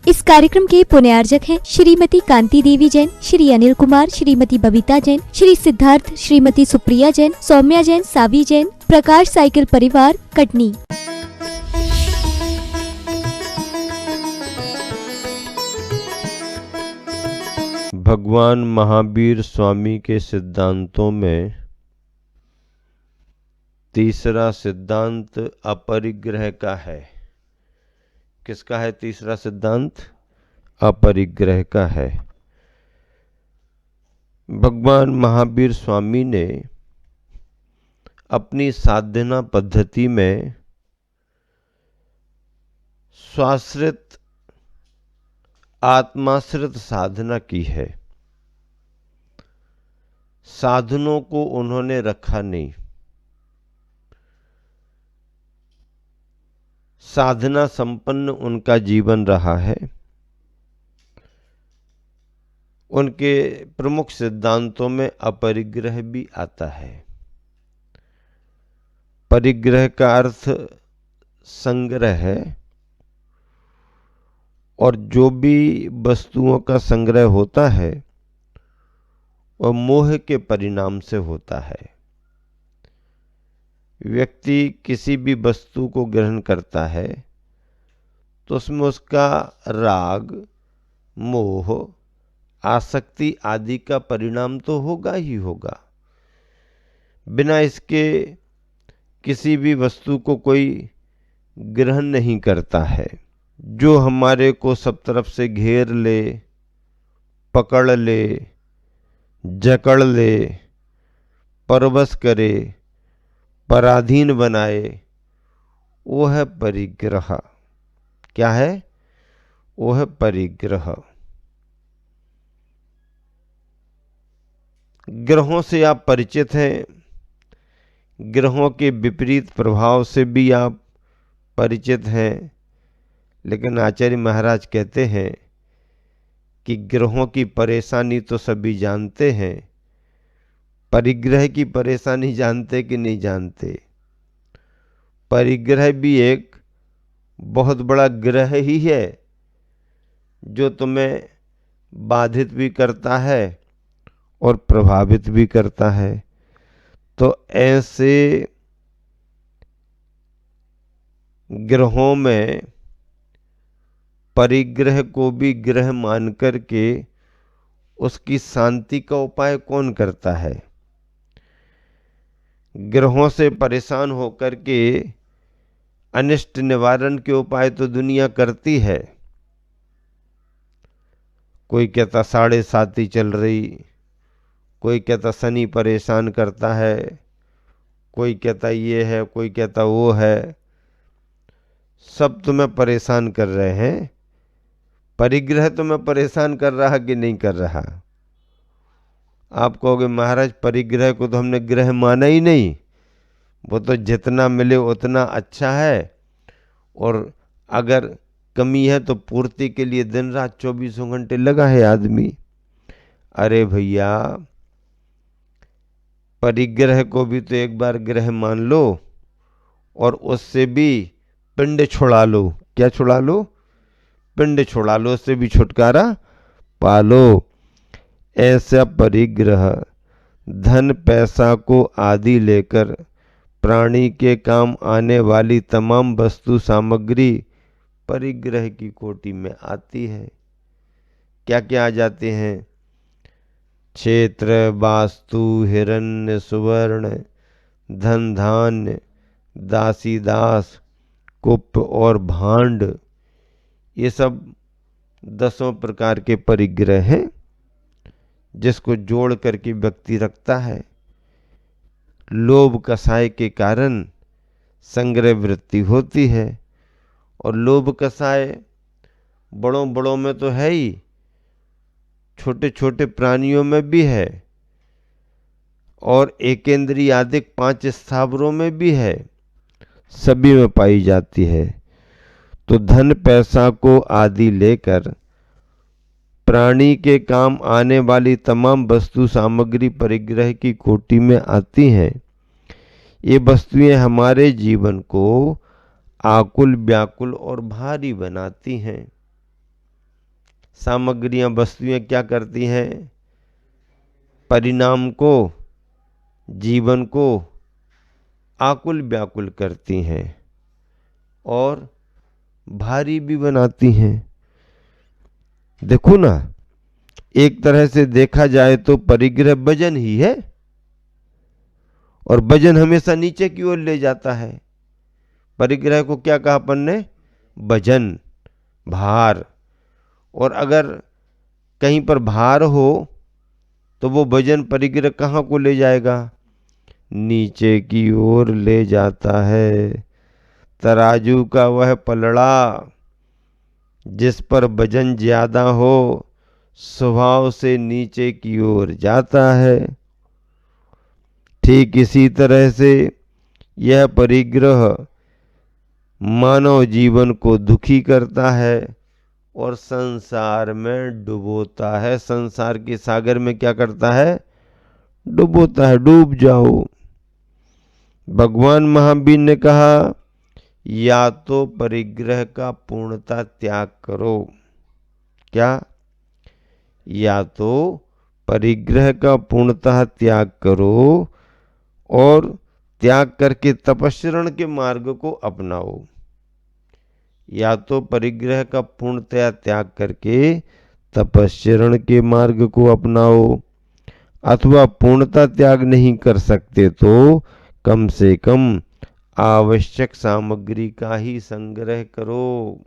इस कार्यक्रम के पुण्यार्जक हैं श्रीमती कांति देवी जैन, श्री अनिल कुमार, श्रीमती बबीता जैन, श्री सिद्धार्थ, श्रीमती सुप्रिया जैन, सौम्या जैन, सावी जैन, प्रकाश साइकिल परिवार, कटनी। भगवान महावीर स्वामी के सिद्धांतों में तीसरा सिद्धांत अपरिग्रह का है। किसका है तीसरा सिद्धांत? अपरिग्रह का है। भगवान महावीर स्वामी ने अपनी साधना पद्धति में स्वाश्रित आत्माश्रित साधना की है। साधनों को उन्होंने रखा नहीं। साधना संपन्न उनका जीवन रहा है। उनके प्रमुख सिद्धांतों में अपरिग्रह भी आता है। परिग्रह का अर्थ संग्रह है, और जो भी वस्तुओं का संग्रह होता है वह मोह के परिणाम से होता है। व्यक्ति किसी भी वस्तु को ग्रहण करता है तो उसमें उसका राग, मोह, आसक्ति आदि का परिणाम तो होगा ही होगा। बिना इसके किसी भी वस्तु को कोई ग्रहण नहीं करता है। जो हमारे को सब तरफ से घेर ले, पकड़ ले, जकड़ ले, परवश करे, पराधीन बनाए, वो है परिग्रह। क्या है? वो है परिग्रह। ग्रहों से आप परिचित हैं। ग्रहों के विपरीत प्रभाव से भी आप परिचित हैं। लेकिन आचार्य महाराज कहते हैं कि ग्रहों की परेशानी तो सभी जानते हैं, परिग्रह की परेशानी जानते कि नहीं जानते? परिग्रह भी एक बहुत बड़ा ग्रह ही है जो तुम्हें बाधित भी करता है और प्रभावित भी करता है। तो ऐसे ग्रहों में परिग्रह को भी ग्रह मान करके उसकी शांति का उपाय कौन करता है? ग्रहों से परेशान होकर के अनिष्ट निवारण के उपाय तो दुनिया करती है। कोई कहता 7.5 चल रही, कोई कहता शनि परेशान करता है, कोई कहता ये है, कोई कहता वो है। सब तुम्हें परेशान कर रहे हैं। परिग्रह तुम्हें परेशान कर रहा कि नहीं कर रहा? आप कहोगे महाराज परिग्रह को तो हमने ग्रह माना ही नहीं, वो तो जितना मिले उतना अच्छा है, और अगर कमी है तो पूर्ति के लिए दिन रात 24 घंटे लगा है आदमी। अरे भैया, परिग्रह को भी तो एक बार ग्रह मान लो और उससे भी पिंड छुड़ा लो। क्या छुड़ा लो? पिंड छुड़ा लो, उससे भी छुटकारा पालो। ऐसा परिग्रह धन पैसा को आदि लेकर प्राणी के काम आने वाली तमाम वस्तु सामग्री परिग्रह की कोटि में आती है। क्या क्या आ जाते हैं? क्षेत्र, वास्तु, हिरण्य, सुवर्ण, धन धान्य, दासी दास, कुप और भांड, ये सब 10 प्रकार के परिग्रह हैं जिसको जोड़ करके व्यक्ति रखता है। लोभ कसाय के कारण संग्रह वृत्ति होती है, और लोभ कसाय बड़ों बड़ों में तो है ही, छोटे छोटे प्राणियों में भी है, और एकेंद्रीय आदिक 5 स्थावरों में भी है, सभी में पाई जाती है। तो धन पैसा को आदि लेकर प्राणी के काम आने वाली तमाम वस्तु सामग्री परिग्रह की कोटि में आती हैं। ये वस्तुएं हमारे जीवन को आकुल व्याकुल और भारी बनाती हैं। सामग्रियां, वस्तुएं क्या करती हैं? परिणाम को, जीवन को आकुल व्याकुल करती हैं और भारी भी बनाती हैं। देखो ना, एक तरह से देखा जाए तो परिग्रह वजन ही है, और वजन हमेशा नीचे की ओर ले जाता है। परिग्रह को क्या कहा अपन ने? वजन, भार। और अगर कहीं पर भार हो तो वो वजन परिग्रह कहाँ को ले जाएगा? नीचे की ओर ले जाता है। तराजू का वह पलड़ा जिस पर वजन ज्यादा हो स्वभाव से नीचे की ओर जाता है। ठीक इसी तरह से यह परिग्रह मानव जीवन को दुखी करता है और संसार में डुबोता है। संसार के सागर में क्या करता है? डुबोता है। डूब जाओ। भगवान महावीर ने कहा, या तो परिग्रह का पूर्णतः त्याग करो। क्या? या तो परिग्रह का पूर्णतः त्याग करो और त्याग करके तपस्रण के मार्ग को अपनाओ। या तो परिग्रह का पूर्णतया त्याग करके तपस्रण के मार्ग को अपनाओ, अथवा पूर्णतः त्याग नहीं कर सकते तो कम से कम आवश्यक सामग्री का ही संग्रह करो।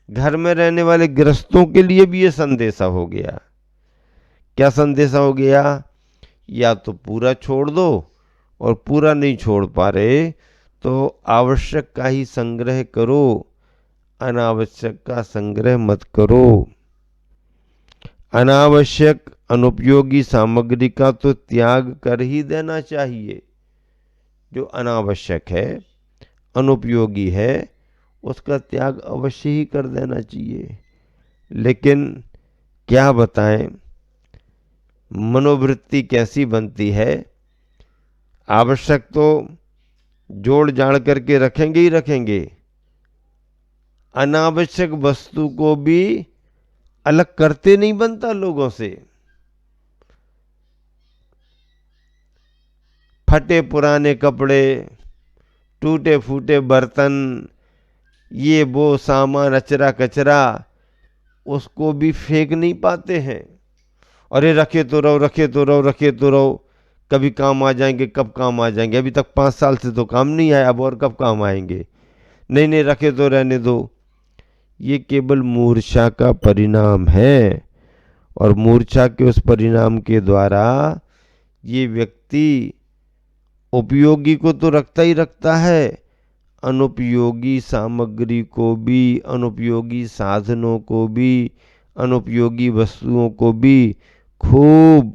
घर में रहने वाले गृहस्थों के लिए भी ये संदेशा हो गया। क्या संदेशा हो गया? या तो पूरा छोड़ दो, और पूरा नहीं छोड़ पा रहे तो आवश्यक का ही संग्रह करो, अनावश्यक का संग्रह मत करो। अनावश्यक अनुपयोगी सामग्री का तो त्याग कर ही देना चाहिए। जो अनावश्यक है, अनुपयोगी है, उसका त्याग अवश्य ही कर देना चाहिए। लेकिन क्या बताएं, मनोवृत्ति कैसी बनती है? आवश्यक तो जोड़ जाड़ करके रखेंगे ही रखेंगे, अनावश्यक वस्तु को भी अलग करते नहीं बनता लोगों से। फटे पुराने कपड़े, टूटे फूटे बर्तन, ये वो सामान अचरा कचरा, उसको भी फेंक नहीं पाते हैं। अरे रखे तो रहो, रखे तो रहो, रखे तो रहो, कभी काम आ जाएंगे, कब काम आ जाएंगे, अभी तक 5 साल से तो काम नहीं आया, अब और कब काम आएंगे, नहीं नहीं रखे तो रहने दो। ये केवल मूर्छा का परिणाम है, और मूर्छा के उस परिणाम के द्वारा ये व्यक्ति उपयोगी को तो रखता ही रखता है, अनुपयोगी सामग्री को भी, अनुपयोगी साधनों को भी, अनुपयोगी वस्तुओं को भी खूब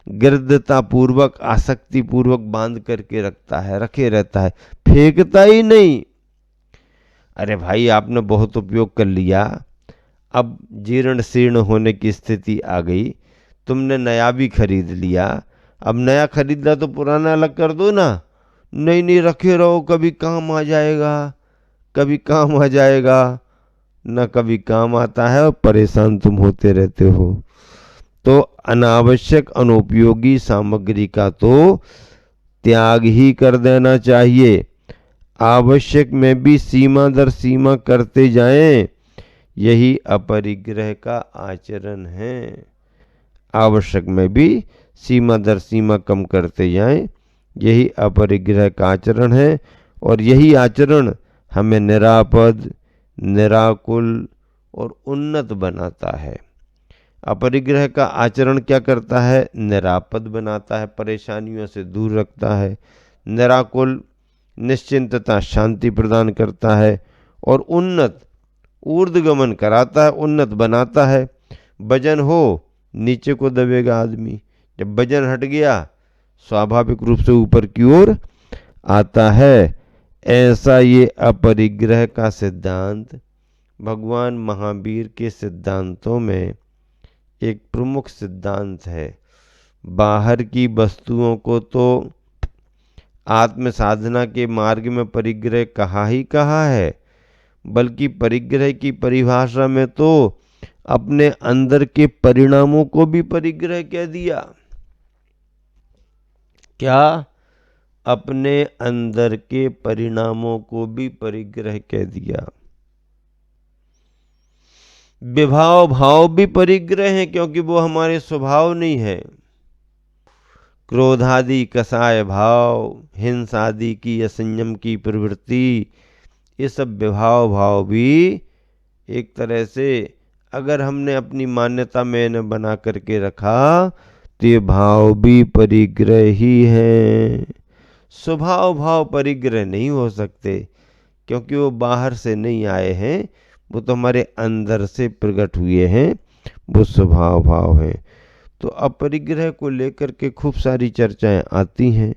गृद्धता पूर्वक, आसक्ति पूर्वक बांध करके रखता है, रखे रहता है, फेंकता ही नहीं। अरे भाई, आपने बहुत उपयोग कर लिया, अब जीर्ण शीर्ण होने की स्थिति आ गई, तुमने नया भी खरीद लिया, अब नया खरीदना तो पुराना अलग कर दो ना। नहीं नहीं रखे रहो, कभी काम आ जाएगा, कभी काम आ जाएगा, न कभी काम आता है और परेशान तुम होते रहते हो। तो अनावश्यक अनुपयोगी सामग्री का तो त्याग ही कर देना चाहिए। आवश्यक में भी सीमा दर सीमा करते जाएं, यही अपरिग्रह का आचरण है। आवश्यक में भी सीमा दर सीमा कम करते जाएं, यही अपरिग्रह का आचरण है। और यही आचरण हमें निरापद, निराकुल और उन्नत बनाता है। अपरिग्रह का आचरण क्या करता है? निरापद बनाता है, परेशानियों से दूर रखता है। निराकुल, निश्चिंतता, शांति प्रदान करता है। और उन्नत, ऊर्ध्वगमन कराता है, उन्नत बनाता है। वजन हो, नीचे को दबेगा आदमी, जब वजन हट गया स्वाभाविक रूप से ऊपर की ओर आता है। ऐसा ये अपरिग्रह का सिद्धांत भगवान महावीर के सिद्धांतों में एक प्रमुख सिद्धांत है। बाहर की वस्तुओं को तो आत्म साधना के मार्ग में परिग्रह कहा ही कहा है, बल्कि परिग्रह की परिभाषा में तो अपने अंदर के परिणामों को भी परिग्रह कह दिया। क्या? अपने अंदर के परिणामों को भी परिग्रह कह दिया। विभाव भाव भी परिग्रह हैं, क्योंकि वो हमारे स्वभाव नहीं है। क्रोधादि कसाय भाव, हिंसादि की असंयम की प्रवृत्ति, ये सब विभाव भाव भी एक तरह से अगर हमने अपनी मान्यता में न बना करके रखा तो ये भाव भी परिग्रह ही है। स्वभाव भाव परिग्रह नहीं हो सकते, क्योंकि वो बाहर से नहीं आए हैं, वो तो हमारे अंदर से प्रकट हुए हैं, वो स्वभाव भाव हैं। तो अपरिग्रह को लेकर के खूब सारी चर्चाएं आती हैं।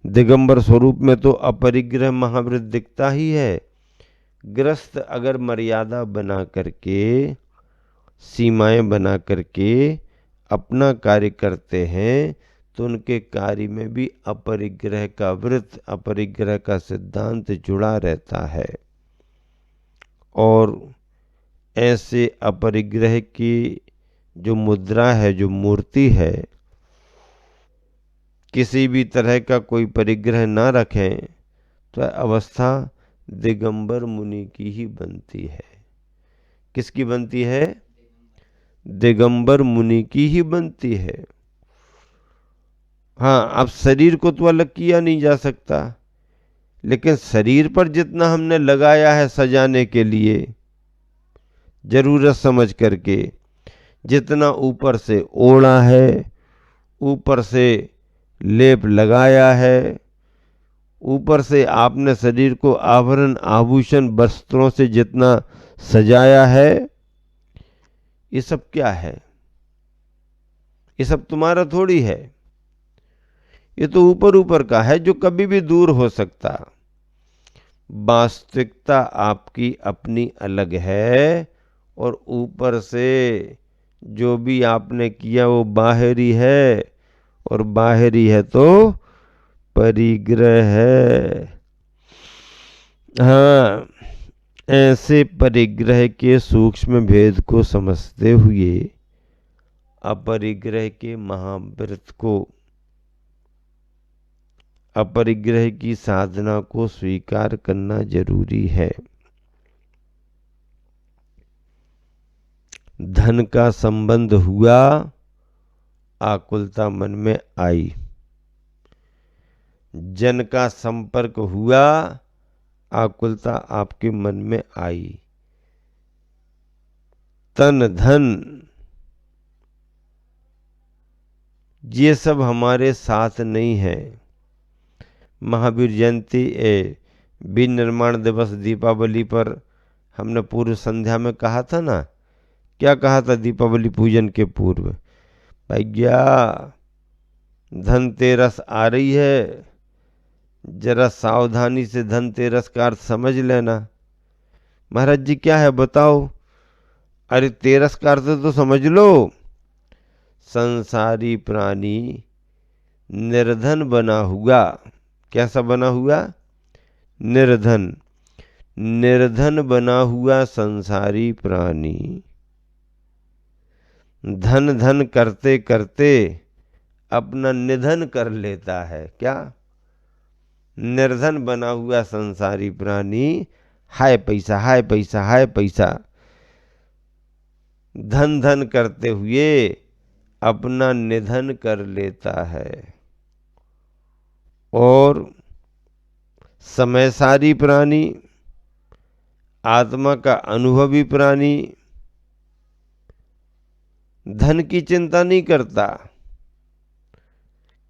दिगंबर स्वरूप में तो अपरिग्रह महावृत दिखता ही है। ग्रस्त अगर मर्यादा बना करके, सीमाएं बना करके अपना कार्य करते हैं तो उनके कार्य में भी अपरिग्रह का व्रत, अपरिग्रह का सिद्धांत जुड़ा रहता है। और ऐसे अपरिग्रह की जो मुद्रा है, जो मूर्ति है, किसी भी तरह का कोई परिग्रह ना रखें तो अवस्था दिगंबर मुनि की ही बनती है। किसकी बनती है? दिगंबर मुनि की ही बनती है। हाँ, अब शरीर को तो अलग किया नहीं जा सकता, लेकिन शरीर पर जितना हमने लगाया है सजाने के लिए, जरूरत समझ करके, जितना ऊपर से ओढ़ा है, ऊपर से लेप लगाया है, ऊपर से आपने शरीर को आभरण आभूषण वस्त्रों से जितना सजाया है, ये सब क्या है? ये सब तुम्हारा थोड़ी है। ये तो ऊपर ऊपर का है, जो कभी भी दूर हो सकता। वास्तविकता आपकी अपनी अलग है, और ऊपर से जो भी आपने किया वो बाहरी है, और बाहरी है तो परिग्रह है। हाँ, ऐसे परिग्रह के सूक्ष्म भेद को समझते हुए अपरिग्रह के महाव्रत को, अपरिग्रह की साधना को स्वीकार करना जरूरी है। धन का संबंध हुआ, आकुलता मन में आई। जन का संपर्क हुआ, आकुलता आपके मन में आई। तन धन, ये सब हमारे साथ नहीं है। महावीर जयंती विनिर्माण दिवस दीपावली पर हमने पूर्व संध्या में कहा था ना, क्या कहा था दीपावली पूजन के पूर्व? भैया धनतेरस आ रही है, जरा सावधानी से धनतेरस का अर्थ समझ लेना। महाराज जी क्या है बताओ? अरे तेरस का अर्थ तो समझ लो। संसारी प्राणी निर्धन बना हुआ। कैसा बना हुआ? निर्धन। निर्धन बना हुआ संसारी प्राणी धन धन करते करते अपना निधन कर लेता है। क्या? निर्धन बना हुआ संसारी प्राणी हाय पैसा, हाय पैसा, हाय पैसा, धन धन करते हुए अपना निधन कर लेता है। और समयसारी प्राणी, आत्मा का अनुभवी प्राणी धन की चिंता नहीं करता,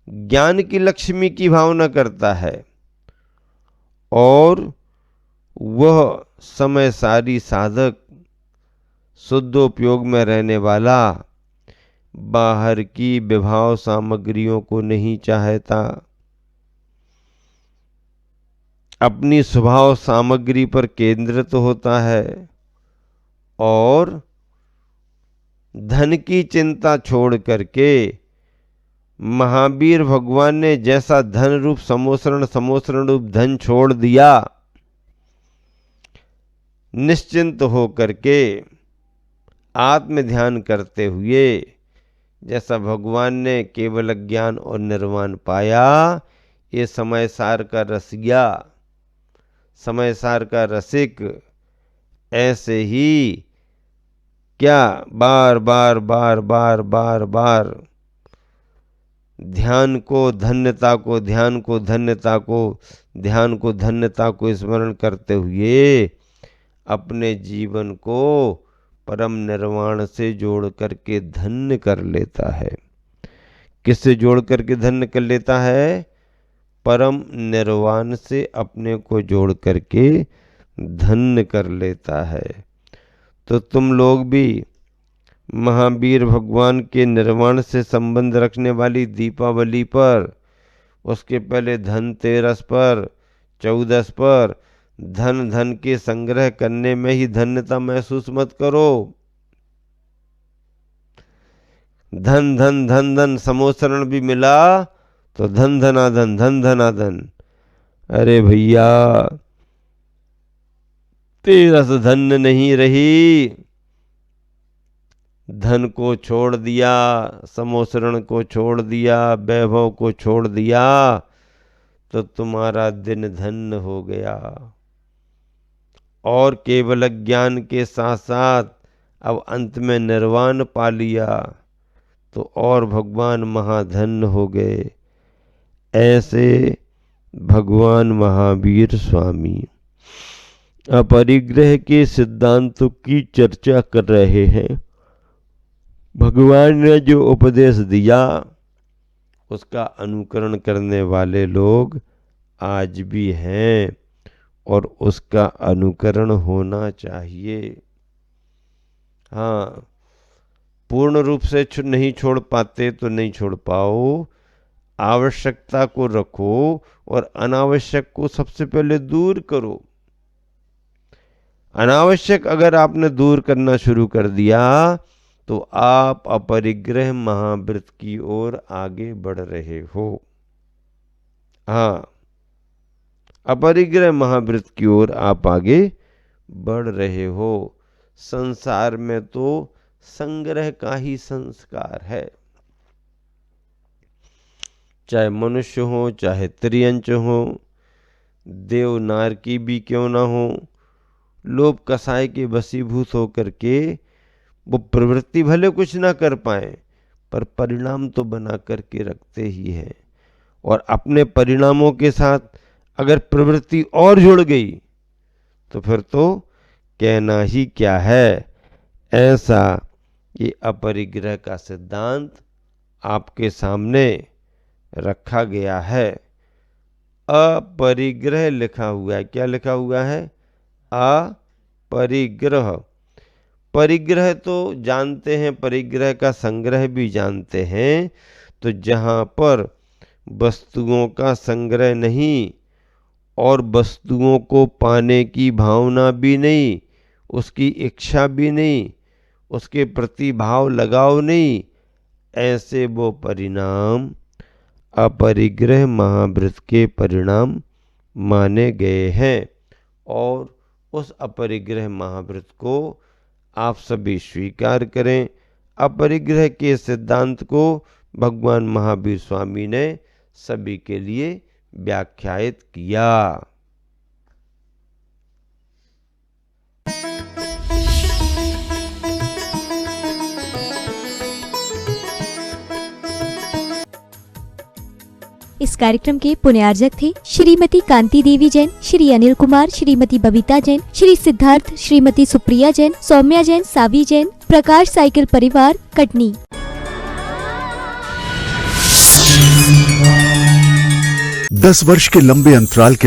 ज्ञान की लक्ष्मी की भावना करता है, और वह समयसारी साधक शुद्धोपयोग में रहने वाला बाहर की विभाव सामग्रियों को नहीं चाहता, अपनी स्वभाव सामग्री पर केंद्रित होता है, और धन की चिंता छोड़ करके महावीर भगवान ने जैसा धन रूप समोसरण रूप धन छोड़ दिया, निश्चिंत हो करके आत्म ध्यान करते हुए, जैसा भगवान ने केवल ज्ञान और निर्वाण पाया, ये समय सार का रसिया, समय सार का रसिक ऐसे ही क्या बार बार बार बार बार बार ध्यान को धन्यता को, ध्यान को धन्यता को, ध्यान को धन्यता को स्मरण करते हुए अपने जीवन को परम निर्वाण से जोड़ करके धन्य कर लेता है। किससे जोड़ करके धन्य कर लेता है? परम निर्वाण से अपने को जोड़ करके धन्य कर लेता है। तो तुम लोग भी महावीर भगवान के निर्वाण से संबंध रखने वाली दीपावली पर, उसके पहले धनतेरस पर, 14 पर धन धन के संग्रह करने में ही धन्यता महसूस मत करो। धन धन धन धन समोसरण भी मिला तो धन धनाधन, धन धनाधन। अरे भैया, तेरस धन्य नहीं रही, धन को छोड़ दिया, समोसरण को छोड़ दिया, वैभव को छोड़ दिया, तो तुम्हारा दिन धन्य हो गया। और केवल ज्ञान के साथ साथ अब अंत में निर्वाण पा लिया तो और भगवान महाधन्य हो गए। ऐसे भगवान महावीर स्वामी अपरिग्रह के सिद्धांतों की चर्चा कर रहे हैं। भगवान ने जो उपदेश दिया उसका अनुकरण करने वाले लोग आज भी हैं और उसका अनुकरण होना चाहिए। हाँ, पूर्ण रूप से नहीं छोड़ पाते तो नहीं छोड़ पाओ, आवश्यकता को रखो और अनावश्यक को सबसे पहले दूर करो। अनावश्यक अगर आपने दूर करना शुरू कर दिया तो आप अपरिग्रह महाव्रत की ओर आगे बढ़ रहे हो। हाँ, अपरिग्रह महाव्रत की ओर आप आगे बढ़ रहे हो। संसार में तो संग्रह का ही संस्कार है, चाहे मनुष्य हो चाहे त्रियंच हो, देव नार की भी क्यों ना हो, लोभ कसाय के वशीभूत होकर के वो प्रवृत्ति भले कुछ ना कर पाए पर परिणाम तो बना करके रखते ही हैं। और अपने परिणामों के साथ अगर प्रवृत्ति और जुड़ गई तो फिर तो कहना ही क्या है। ऐसा ये अपरिग्रह का सिद्धांत आपके सामने रखा गया है। अपरिग्रह लिखा हुआ है। क्या लिखा हुआ है? अपरिग्रह। परिग्रह तो जानते हैं, परिग्रह का संग्रह भी जानते हैं। तो जहाँ पर वस्तुओं का संग्रह नहीं और वस्तुओं को पाने की भावना भी नहीं, उसकी इच्छा भी नहीं, उसके प्रति भाव लगाव नहीं, ऐसे वो परिणाम अपरिग्रह महाव्रत के परिणाम माने गए हैं। और उस अपरिग्रह महाव्रत को आप सभी स्वीकार करें। अपरिग्रह के सिद्धांत को भगवान महावीर स्वामी ने सभी के लिए व्याख्यायित किया। इस कार्यक्रम के पुण्यार्जक थे श्रीमती कांति देवी जैन, श्री अनिल कुमार, श्रीमती बबीता जैन, श्री सिद्धार्थ, श्रीमती सुप्रिया जैन, सौम्या जैन, सावी जैन, प्रकाश साइकिल परिवार, कटनी। 10 वर्ष के लंबे अंतराल के